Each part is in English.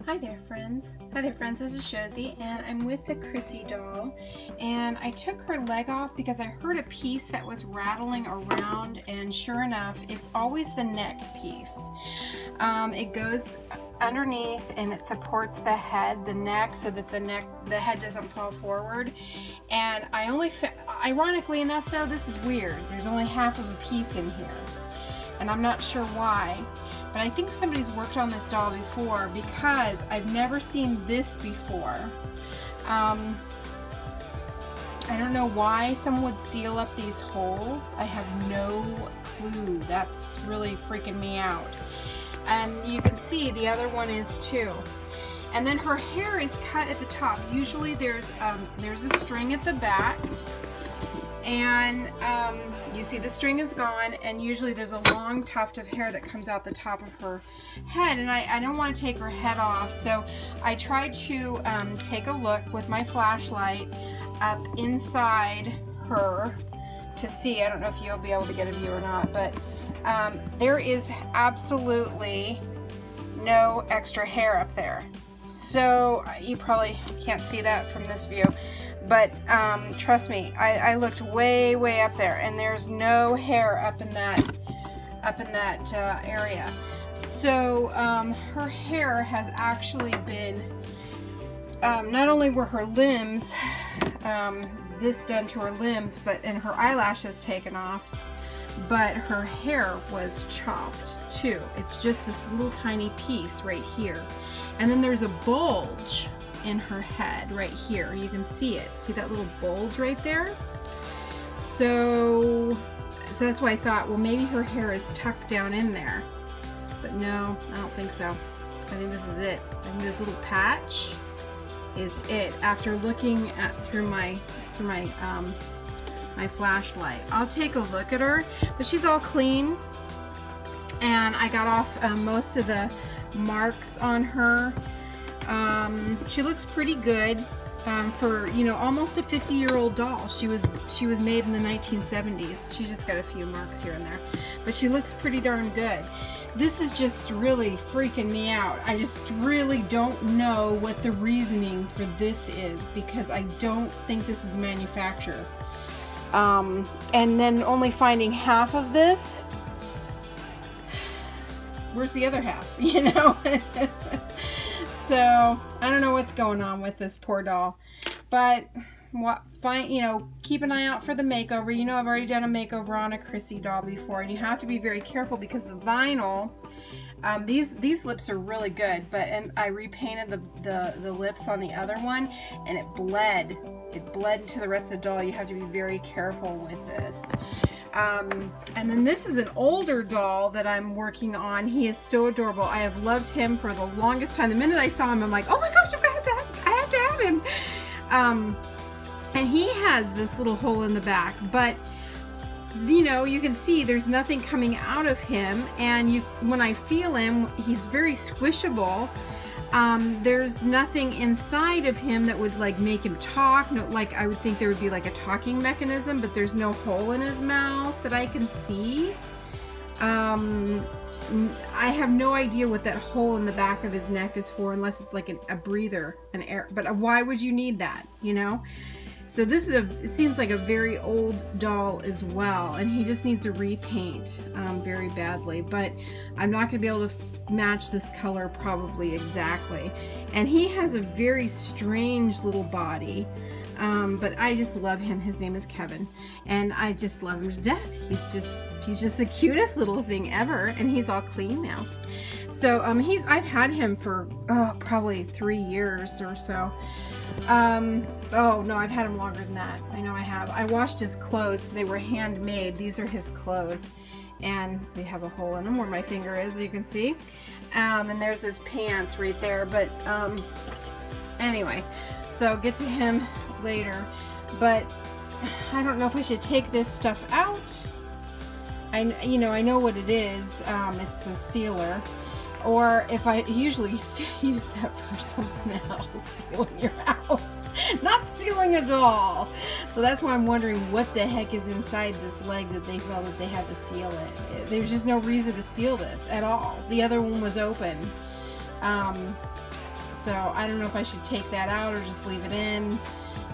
Hi there friends, this is Josie and I'm with the Chrissy doll, and I took her leg off because I heard a piece that was rattling around, and sure enough it's always the neck piece. It goes underneath and it supports the head, the neck, so that the head doesn't fall forward. And I only ironically enough though, this is weird, there's only half of a piece in here and I'm not sure why. But I think somebody's worked on this doll before because I've never seen this before. I don't know why someone would seal up these holes. I have no clue. That's really freaking me out. And you can see the other one is too. And then her hair is cut at the top. Usually there's a string at the back. And you see the string is gone, and usually there's a long tuft of hair that comes out the top of her head, and I don't want to take her head off, so I tried to take a look with my flashlight up inside her to see. I don't know if you'll be able to get a view or not, but there is absolutely no extra hair up there. So you probably can't see that from this view. But trust me, I looked way up there, and there's no hair up in that area. So her hair has actually been, not only were her limbs, this done to her limbs, and her eyelashes taken off, but her hair was chopped too. It's just this little tiny piece right here. And then there's a bulge in her head right here. You can see it. See that little bulge right there? So that's why I thought, well, maybe her hair is tucked down in there. But no, I don't think so. I think this is it. I think this little patch is it after looking at through my flashlight. I'll take a look at her, but she's all clean, and I got off most of the marks on her. She looks pretty good for, you know, almost a 50-year-old doll. She was made in the 1970s. She's just got a few marks here and there, but she looks pretty darn good. This is just really freaking me out. I just really don't know what the reasoning for this is, because I don't think this is manufactured. And then only finding half of this. Where's the other half? You know? So I don't know what's going on with this poor doll, but you know, keep an eye out for the makeover. You know, I've already done a makeover on a Chrissy doll before, and you have to be very careful because the vinyl, these lips are really good, and I repainted the lips on the other one, and it bled into the rest of the doll. You have to be very careful with this. And then this is an older doll that I'm working on. He is so adorable. I have loved him for the longest time. The minute I saw him, I'm like, oh my gosh, I have to have him. And he has this little hole in the back, but you know, you can see there's nothing coming out of him, and when I feel him, he's very squishable. There's nothing inside of him that would like make him talk. No, like I would think there would be like a talking mechanism, but there's no hole in his mouth that I can see. I have no idea what that hole in the back of his neck is for, unless it's like a breather, an air. But why would you need that? You know. So this is it seems like a very old doll as well, and he just needs a repaint very badly, but I'm not going to be able to match this color probably exactly. And he has a very strange little body, but I just love him. His name is Kevin, and I just love him to death. He's just the cutest little thing ever, and he's all clean now. So I've had him for probably 3 years or so. Oh no, I've had him longer than that. I know I have. I washed his clothes. They were handmade. These are his clothes, and they have a hole in them where my finger is, you can see. And there's his pants right there. But anyway, so get to him later. But I don't know if I should take this stuff out. I know what it is. It's a sealer. Or if I usually use that for something else, sealing your house, not sealing a doll. So that's why I'm wondering what the heck is inside this leg that they felt that they had to seal it. There's just no reason to seal this at all. The other one was open. So I don't know if I should take that out or just leave it in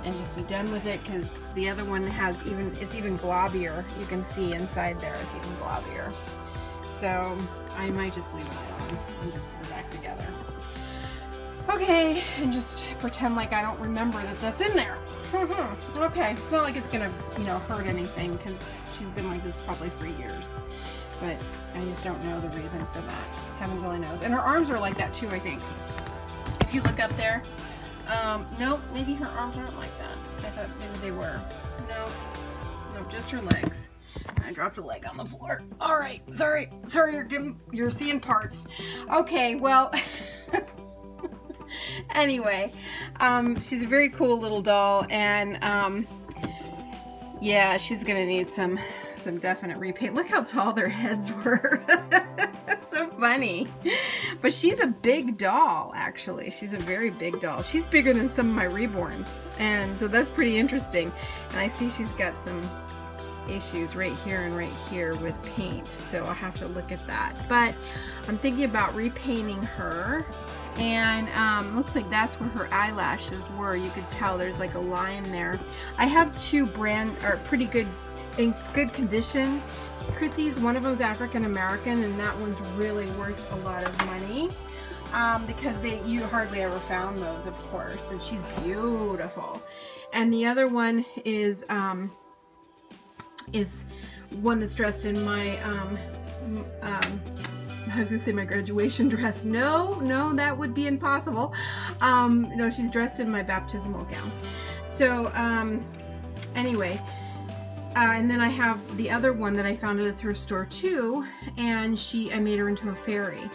and just be done with it, because the other one has it's even globbier. You can see inside there it's even globbier. So I might just leave it alone and just put it back together. Okay, and just pretend like I don't remember that that's in there. Okay, it's not like it's gonna, you know, hurt anything, because she's been like this probably for years. But I just don't know the reason for that. Heavens only knows. And her arms are like that too, I think. If you look up there, nope, maybe her arms aren't like that. I thought maybe they were. Nope, just her legs. I dropped a leg on the floor. All right, sorry, you're seeing parts. Okay, well, anyway, she's a very cool little doll, and yeah, she's gonna need some definite repaint. Look how tall their heads were. So funny. But she's a big doll, actually. She's a very big doll. She's bigger than some of my reborns, and so that's pretty interesting. And I see she's got some issues right here and right here with paint, so I'll have to look at that. But I'm thinking about repainting her, and looks like that's where her eyelashes were. You could tell there's like a line there. I have two pretty good, in good condition Chrissy's. One of them's African American, and that one's really worth a lot of money, because you hardly ever found those, of course, and she's beautiful. And the other one is one that's dressed in my I was gonna say my graduation dress. No, that would be impossible. No, she's dressed in my baptismal gown. So anyway, and then I have the other one that I found at a thrift store too, and I made her into a fairy.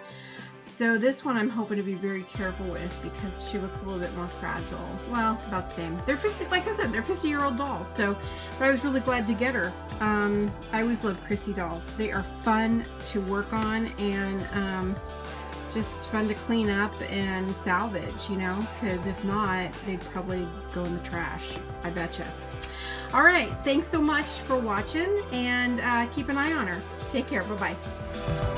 So this one I'm hoping to be very careful with, because she looks a little bit more fragile. Well, about the same. They're 50, like I said, they're 50-year-old dolls. So, but I was really glad to get her. I always love Chrissy dolls. They are fun to work on, and just fun to clean up and salvage, you know, because if not, they'd probably go in the trash, I betcha. All right, thanks so much for watching, and keep an eye on her. Take care. Bye-bye.